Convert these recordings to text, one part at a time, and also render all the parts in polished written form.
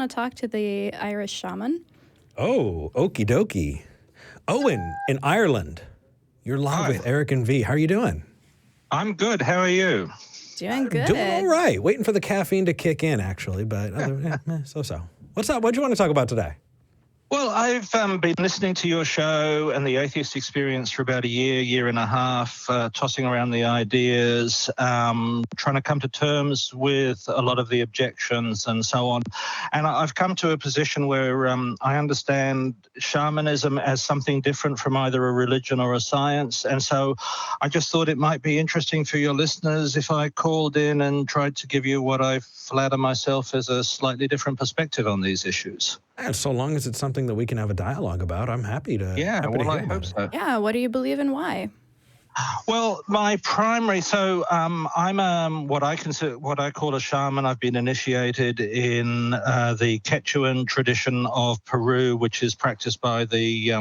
want to talk to the Irish shaman. Oh, okie dokie. Owen in Ireland. You're live with Eric and V. How are you doing? I'm good. How are you? Doing good. Doing all right. Waiting for the caffeine to kick in, actually, but so-so. What's up? What do you want to talk about today? Well, I've been listening to your show and the Atheist Experience for about a year and a half, tossing around the ideas, trying to come to terms with a lot of the objections and so on. And I've come to a position where I understand shamanism as something different from either a religion or a science. And so I just thought it might be interesting for your listeners if I called in and tried to give you what I flatter myself as a slightly different perspective on these issues. And so long as it's something that we can have a dialogue about, I'm happy to. Yeah, happy to well, hear I about hope it. so. Yeah, what do you believe and why? Well, my primary, I'm what I call a shaman. I've been initiated in the Quechuan tradition of Peru, which is practiced by there's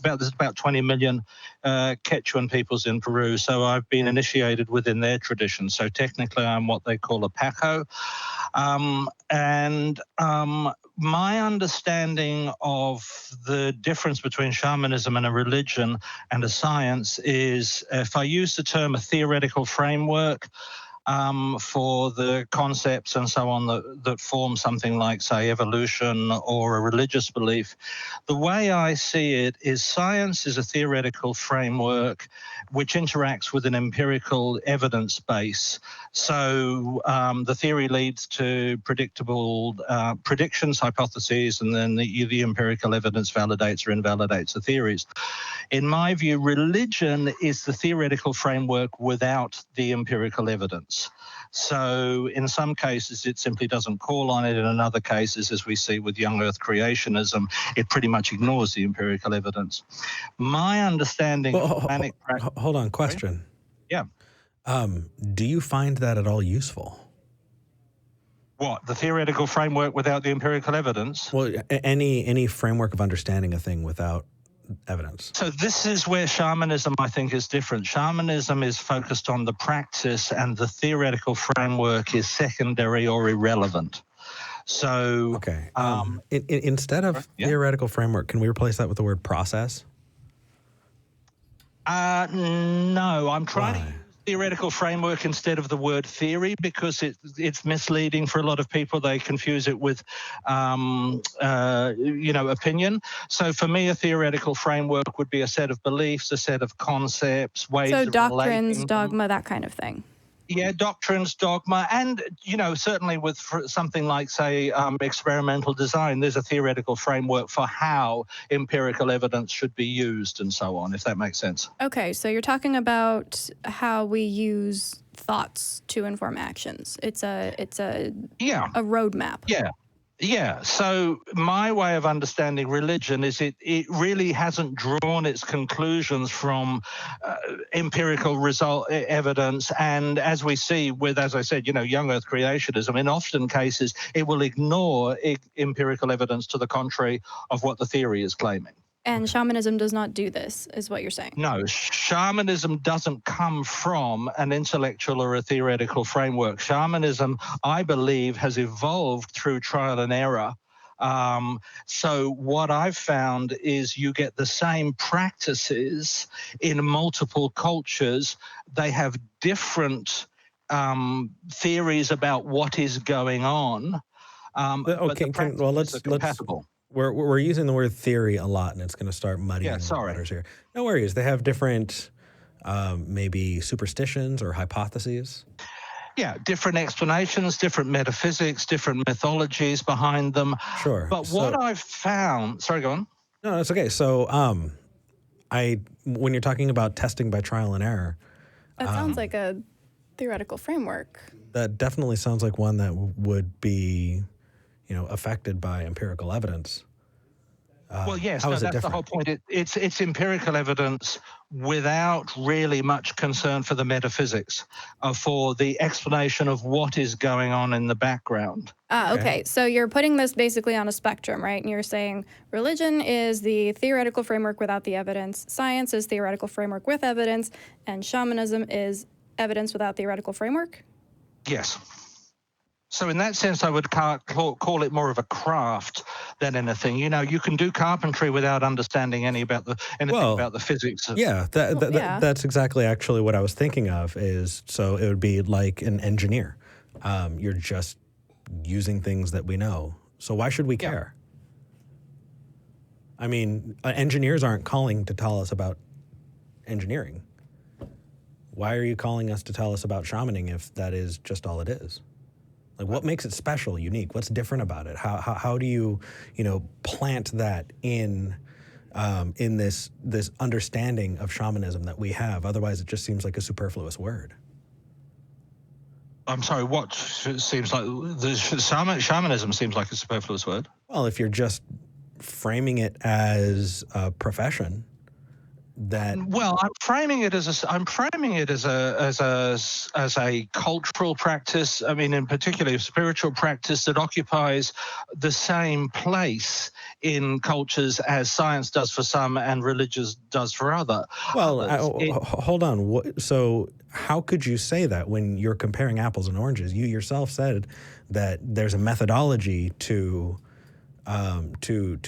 about 20 million Quechuan peoples in Peru. So I've been initiated within their tradition. So technically, I'm what they call a Paco. My understanding of the difference between shamanism and a religion and a science is, if I use the term a theoretical framework for the concepts and so on that form something like, say, evolution or a religious belief, the way I see it is science is a theoretical framework which interacts with an empirical evidence base. So the theory leads to predictable predictions, hypotheses, and then the empirical evidence validates or invalidates the theories. In my view, religion is the theoretical framework without the empirical evidence. So in some cases, it simply doesn't call on it. In other cases, as we see with young Earth creationism, it pretty much ignores the empirical evidence. My understanding of Panic practice... Hold on, question. Yeah. Do you find that at all useful? What, the theoretical framework without the empirical evidence? Well, any framework of understanding a thing without evidence. So this is where shamanism, I think, is different. Shamanism is focused on the practice, and the theoretical framework is secondary or irrelevant. So okay, instead of theoretical framework, can we replace that with the word process? No, I'm trying to use theoretical framework instead of the word theory because it's misleading for a lot of people. They confuse it with, opinion. So for me, a theoretical framework would be a set of beliefs, a set of concepts, ways of relating. So doctrines, dogma, that kind of thing. Yeah, doctrines, dogma, and, certainly with something like, say, experimental design, there's a theoretical framework for how empirical evidence should be used and so on, if that makes sense. Okay, so you're talking about how we use thoughts to inform actions. It's a roadmap. Yeah, so my way of understanding religion is it really hasn't drawn its conclusions from empirical evidence. And as we see with, as I said, young Earth creationism, in often cases, it will ignore empirical evidence to the contrary of what the theory is claiming. And shamanism does not do this, is what you're saying? No, shamanism doesn't come from an intellectual or a theoretical framework. Shamanism, I believe, has evolved through trial and error. So what I've found is you get the same practices in multiple cultures. They have different theories about what is going on. But the practices are compatible. We're using the word theory a lot, and it's going to start muddying the waters here. No worries. They have different, maybe superstitions or hypotheses. Yeah, different explanations, different metaphysics, different mythologies behind them. Sure. But what I've found... Sorry, go on. No, that's okay. So when you're talking about testing by trial and error... That sounds like a theoretical framework. That definitely sounds like one that would be... affected by empirical evidence. Well, yes, that's the whole point. It's empirical evidence without really much concern for the metaphysics, for the explanation of what is going on in the background. Okay. So you're putting this basically on a spectrum, right? And you're saying religion is the theoretical framework without the evidence, science is theoretical framework with evidence, and shamanism is evidence without theoretical framework? Yes. So in that sense, I would call it more of a craft than anything. You know, you can do carpentry without understanding anything about the physics. Yeah, that's exactly actually what I was thinking of. So it would be like an engineer. You're just using things that we know. So why should we care? I mean, engineers aren't calling to tell us about engineering. Why are you calling us to tell us about shamaning if that is just all it is? Like, what makes it special, unique? What's different about it? How do you plant that in this understanding of shamanism that we have? Otherwise, it just seems like a superfluous word. I'm sorry, what seems like shamanism seems like a superfluous word? Well, if you're just framing it as a profession, I'm framing it as a cultural practice. I mean, in particular, a spiritual practice that occupies the same place in cultures as science does for some and religious does for others. Well, hold on. So how could you say that when you're comparing apples and oranges? You yourself said that there's a methodology to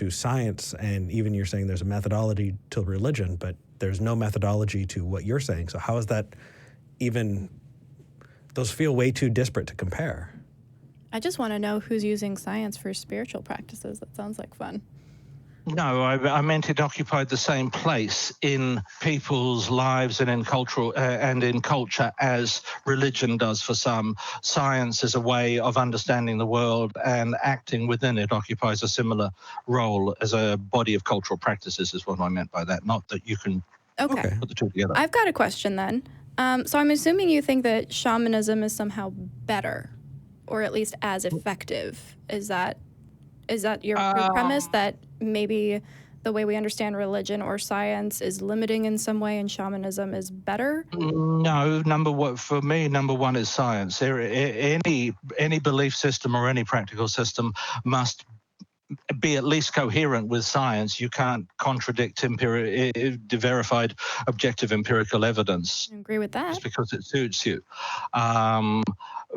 science, and even you're saying there's a methodology to religion, but there's no methodology to what you're saying. So how is that even? Those feel way too disparate to compare. I just want to know who's using science for spiritual practices. That sounds like fun. No, I meant it occupied the same place in people's lives and in culture as religion does for some. Science is a way of understanding the world, and acting within it occupies a similar role as a body of cultural practices, is what I meant by that. Not that you can put the two together. I've got a question then. So I'm assuming you think that shamanism is somehow better, or at least as effective. Is that your premise, that maybe the way we understand religion or science is limiting in some way and shamanism is better? No, number one is science. Any belief system or any practical system must be at least coherent with science. You can't contradict verified objective empirical evidence. I agree with that. Just because it suits you.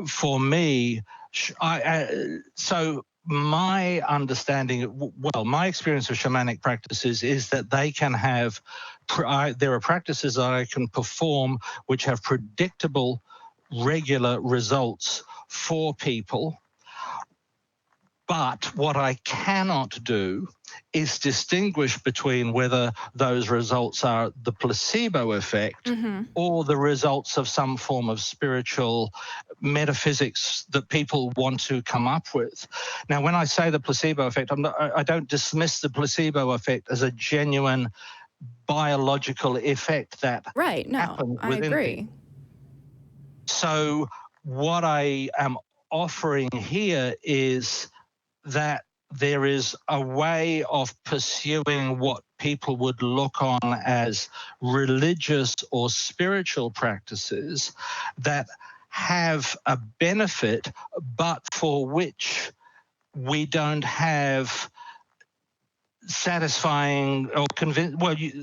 For me, my understanding, my experience of shamanic practices is that they can have, there are practices that I can perform which have predictable, regular results for people. But what I cannot do is distinguish between whether those results are the placebo effect or the results of some form of spiritual metaphysics that people want to come up with. Now, when I say the placebo effect, I don't dismiss the placebo effect as a genuine biological effect that happens within agree. people. So what I am offering here is that there is a way of pursuing what people would look on as religious or spiritual practices that have a benefit, but for which we don't have satisfying or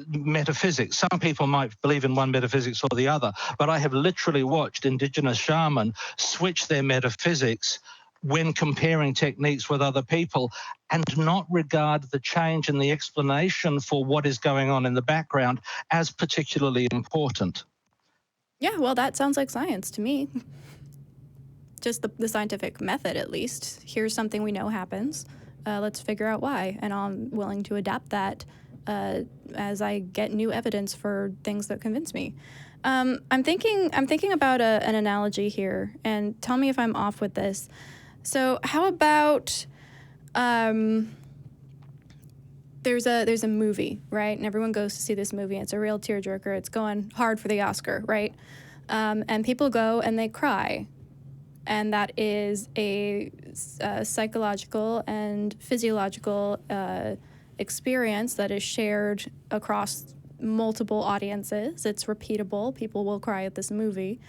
metaphysics. Some people might believe in one metaphysics or the other, but I have literally watched indigenous shaman switch their metaphysics when comparing techniques with other people and not regard the change in the explanation for what is going on in the background as particularly important. Yeah, well, that sounds like science to me. Just the scientific method, at least. Here's something we know happens. Let's figure out why. And I'm willing to adapt that as I get new evidence for things that convince me. I'm thinking about an analogy here, and tell me if I'm off with this. So how about there's a movie, right? And everyone goes to see this movie. It's a real tearjerker. It's going hard for the Oscar, right? And people go and they cry. And that is a psychological and physiological experience that is shared across multiple audiences. It's repeatable. People will cry at this movie.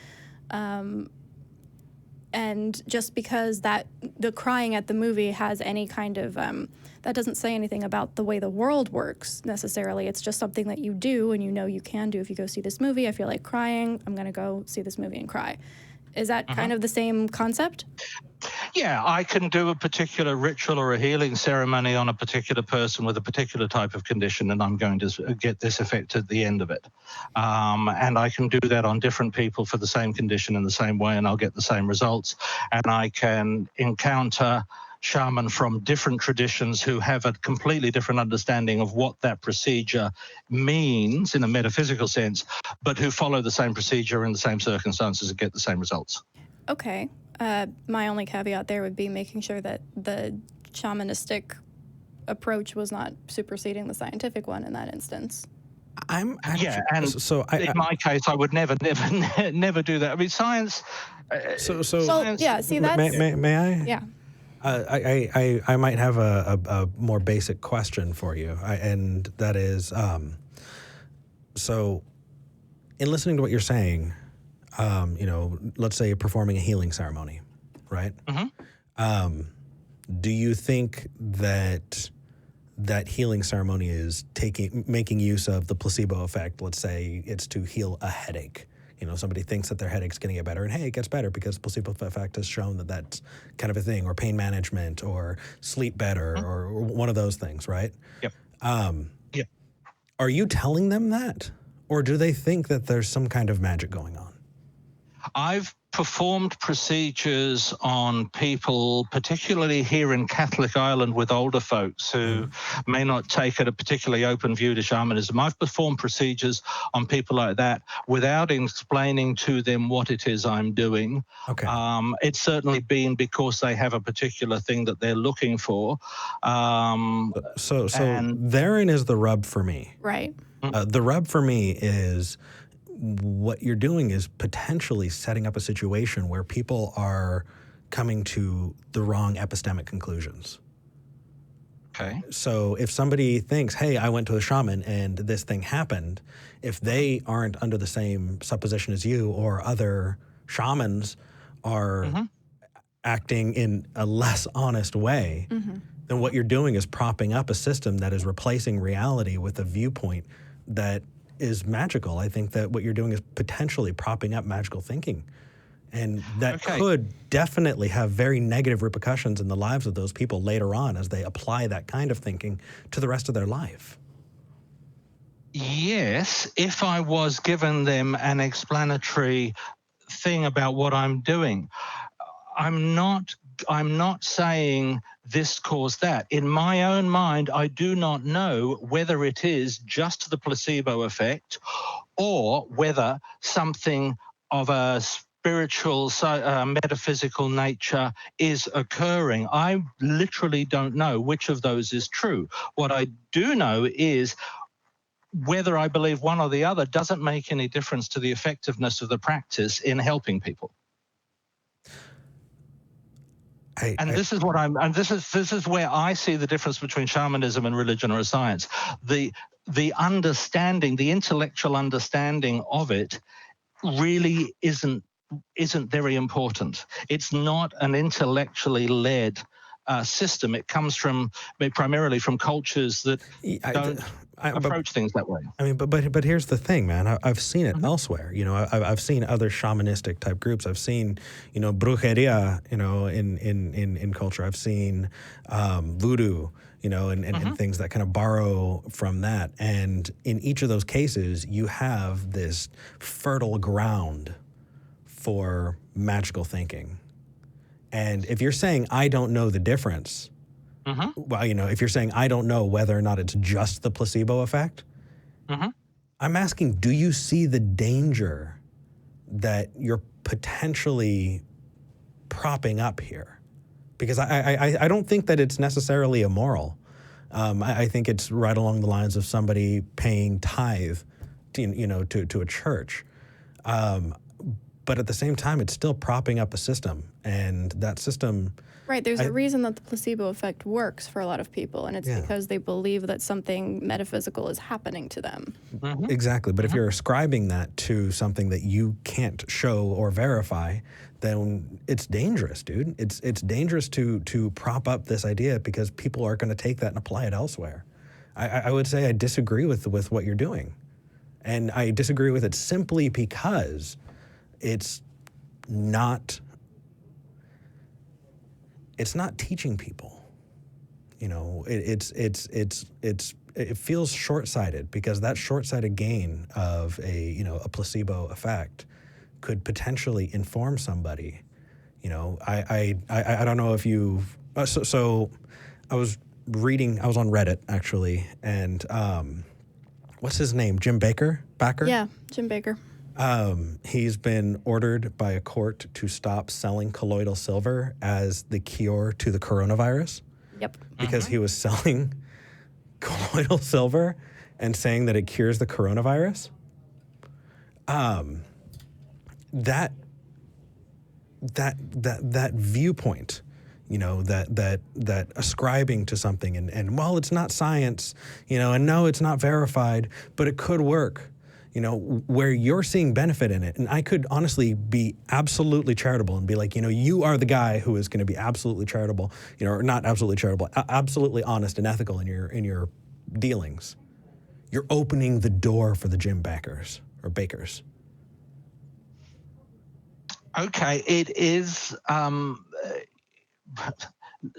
And just because the crying at the movie has any kind of, that doesn't say anything about the way the world works necessarily. It's just something that you do and you can do. If you go see this movie, I feel like crying, I'm going to go see this movie and cry. Is that kind of the same concept? Yeah, I can do a particular ritual or a healing ceremony on a particular person with a particular type of condition, and I'm going to get this effect at the end of it. And I can do that on different people for the same condition in the same way, and I'll get the same results. And I can encounter shaman from different traditions who have a completely different understanding of what that procedure means in a metaphysical sense, but who follow the same procedure in the same circumstances and get the same results. Okay. My only caveat there would be making sure that the shamanistic approach was not superseding the scientific one in that instance. I'm actually, yeah, and in my case, I would never do that. I mean, science. Well, yeah. See, that's. May I? Yeah. I might have a more basic question for you, and that is, so in listening to what you're saying, let's say you're performing a healing ceremony, right? Mm-hmm. Do you think that healing ceremony is making use of the placebo effect? Let's say it's to heal a headache. Somebody thinks that their headache's going to get better, and hey, it gets better because placebo effect has shown that that's kind of a thing, or pain management, or sleep better, mm-hmm. or one of those things, right? Yep. Yep. Are you telling them that, or do they think that there's some kind of magic going on? I've performed procedures on people, particularly here in Catholic Ireland with older folks who may not take a particularly open view to shamanism. I've performed procedures on people like that without explaining to them what it is I'm doing. Okay. It's certainly been because they have a particular thing that they're looking for. So therein is the rub for me. Right. The rub for me is what you're doing is potentially setting up a situation where people are coming to the wrong epistemic conclusions. Okay. So if somebody thinks, hey, I went to a shaman and this thing happened, if they aren't under the same supposition as you, or other shamans are mm-hmm. acting in a less honest way, mm-hmm. then what you're doing is propping up a system that is replacing reality with a viewpoint that is magical. I think that what you're doing is potentially propping up magical thinking. And that could definitely have very negative repercussions in the lives of those people later on as they apply that kind of thinking to the rest of their life. Yes, if I was given them an explanatory thing about what I'm doing. I'm not saying this caused that. In my own mind, I do not know whether it is just the placebo effect or whether something of a spiritual, metaphysical nature is occurring. I literally don't know which of those is true. What I do know is whether I believe one or the other doesn't make any difference to the effectiveness of the practice in helping people. This is where I see the difference between shamanism and religion or a science. The understanding, the intellectual understanding of it really isn't very important. It's not an intellectually led system. It comes primarily from cultures that don't approach things that way. I mean, but here's the thing, man. I've seen it mm-hmm. elsewhere. I've seen other shamanistic type groups. I've seen, brujeria, in culture. I've seen voodoo, and mm-hmm. and things that kind of borrow from that. And in each of those cases, you have this fertile ground for magical thinking. And if you're saying, I don't know the difference, mm-hmm. well, if you're saying, I don't know whether or not it's just the placebo effect, mm-hmm. I'm asking, do you see the danger that you're potentially propping up here? Because I don't think that it's necessarily immoral. I think it's right along the lines of somebody paying tithe to a church. But at the same time, it's still propping up a system, and that system... Right, there's a reason that the placebo effect works for a lot of people, and it's because they believe that something metaphysical is happening to them. Mm-hmm. Exactly, but mm-hmm. if you're ascribing that to something that you can't show or verify, then it's dangerous, dude. It's dangerous to prop up this idea because people are going to take that and apply it elsewhere. I would say I disagree with what you're doing, and I disagree with it simply because... it's not it's not teaching people. You know, it feels short-sighted, because that short-sighted gain of a placebo effect could potentially inform somebody. You know, I don't know if you've so I was on Reddit actually, and what's his name? Jim Bakker? Yeah, Jim Bakker. He's been ordered by a court to stop selling colloidal silver as the cure to the coronavirus. Yep. Because he was selling colloidal silver and saying that it cures the coronavirus. That viewpoint, you know, that ascribing to something and well, it's not science, you know, and no, it's not verified, but it could work, you know, where you're seeing benefit in it. And I could honestly be absolutely charitable and be like, you know, you are the guy who is going to be absolutely charitable, you know, or not absolutely charitable, absolutely honest and ethical in your dealings. You're opening the door for the Jim Bakkers or Bakers. Okay, it is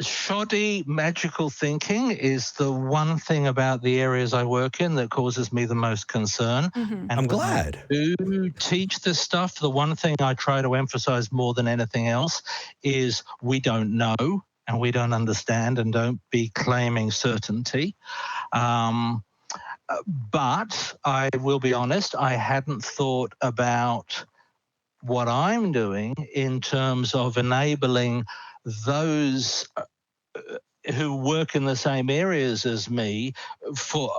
shoddy magical thinking is the one thing about the areas I work in that causes me the most concern. Mm-hmm. And I'm glad. When I do teach this stuff, the one thing I try to emphasize more than anything else is we don't know and we don't understand, and don't be claiming certainty. But I will be honest, I hadn't thought about what I'm doing in terms of enabling those who work in the same areas as me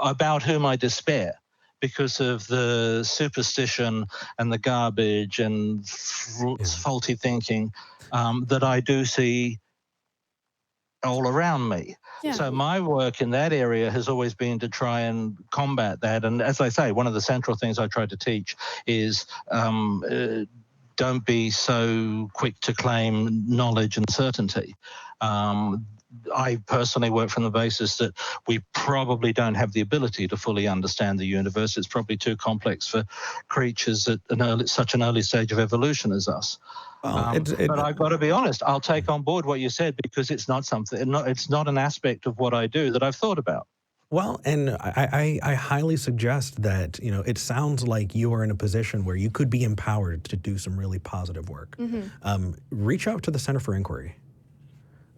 about whom I despair because of the superstition and the garbage and faulty thinking that I do see all around me. Yeah. So my work in that area has always been to try and combat that. And as I say, one of the central things I try to teach is don't be so quick to claim knowledge and certainty. I personally work from the basis that we probably don't have the ability to fully understand the universe. It's probably too complex for creatures at such an early stage of evolution as us. But I've got to be honest, I'll take on board what you said, because it's not an aspect of what I do that I've thought about. Well, and I highly suggest that, you know, it sounds like you are in a position where you could be empowered to do some really positive work. Mm-hmm. Reach out to the Center for Inquiry.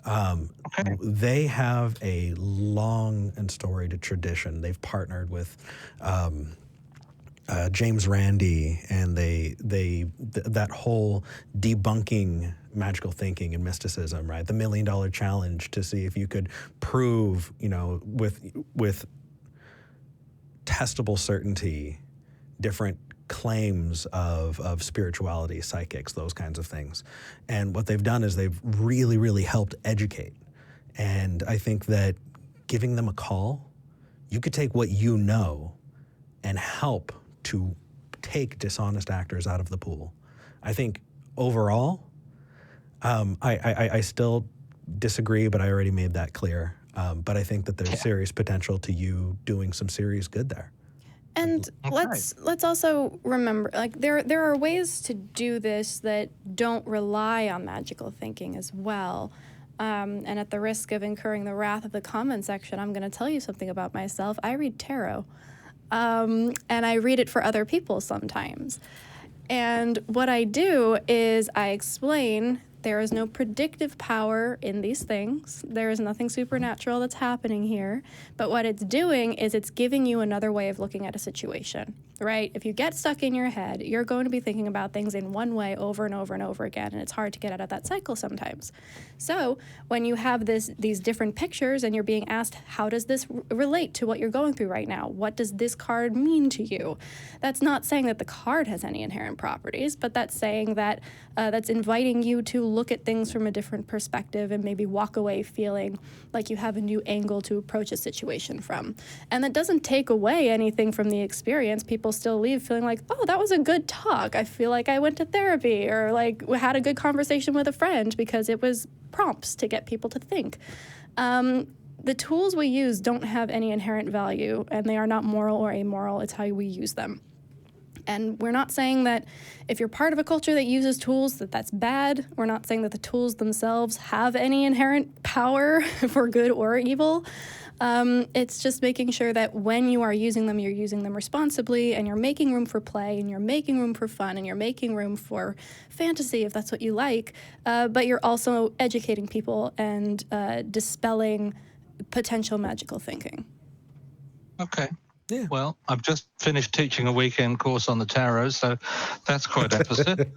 Okay. They have a long and storied tradition. They've partnered with James Randi, and that whole debunking magical thinking and mysticism, right? The $1 Million Challenge, to see if you could prove, you know, with testable certainty, different claims of spirituality, psychics, those kinds of things. And what they've done is they've really, really helped educate. And I think that giving them a call, you could take what you know and help to take dishonest actors out of the pool. I think overall, I still disagree, but I already made that clear. But I think that there's serious potential to you doing some serious good there. And let's also remember, like, there are ways to do this that don't rely on magical thinking as well. And at the risk of incurring the wrath of the comment section, I'm going to tell you something about myself. I read tarot. And I read it for other people sometimes. And what I do is I explain there is no predictive power in these things. There is nothing supernatural that's happening here. But what it's doing is it's giving you another way of looking at a situation, right? If you get stuck in your head, you're going to be thinking about things in one way over and over and over again, and it's hard to get out of that cycle sometimes. So when you have these different pictures and you're being asked, how does this relate to what you're going through right now? What does this card mean to you? That's not saying that the card has any inherent properties, but that's saying that that's inviting you to look at things from a different perspective and maybe walk away feeling like you have a new angle to approach a situation from. And that doesn't take away anything from the experience. People still leave feeling like, oh, that was a good talk. I feel like I went to therapy, or like had a good conversation with a friend, because it was prompts to get people to think. The tools we use don't have any inherent value, and they are not moral or amoral. It's how we use them. And we're not saying that if you're part of a culture that uses tools, that's bad. We're not saying that the tools themselves have any inherent power for good or evil. It's just making sure that when you are using them, you're using them responsibly, and you're making room for play, and you're making room for fun, and you're making room for fantasy, if that's what you like. But you're also educating people and dispelling potential magical thinking. Okay. Yeah. Well, I've just finished teaching a weekend course on the tarot, so that's quite opposite.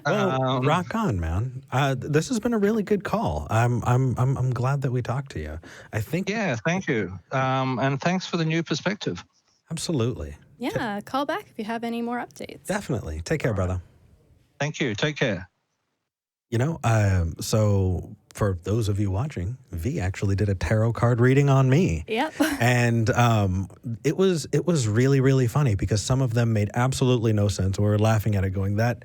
Well, rock on, man. This has been a really good call. I'm glad that we talked to you. I think. Yeah, thank you, and thanks for the new perspective. Absolutely. Yeah, call back if you have any more updates. Definitely. Take care, brother. Thank you. Take care. You know, so for those of you watching, V actually did a tarot card reading on me. Yep. And it was really, really funny because some of them made absolutely no sense. We were laughing at it going, that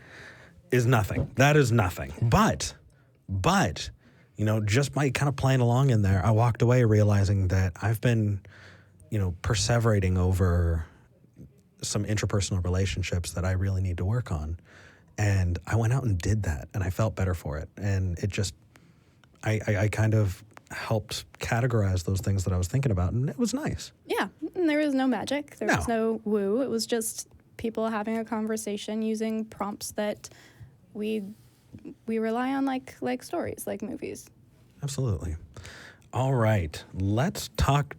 is nothing. That is nothing. But, you know, just by kind of playing along in there, I walked away realizing that I've been, you know, perseverating over some interpersonal relationships that I really need to work on. And I went out and did that, and I felt better for it. And it just, I kind of helped categorize those things that I was thinking about, and it was nice. Yeah, and there was no magic. There was no woo. It was just people having a conversation using prompts that we rely on like stories, like movies. Absolutely. All right, let's talk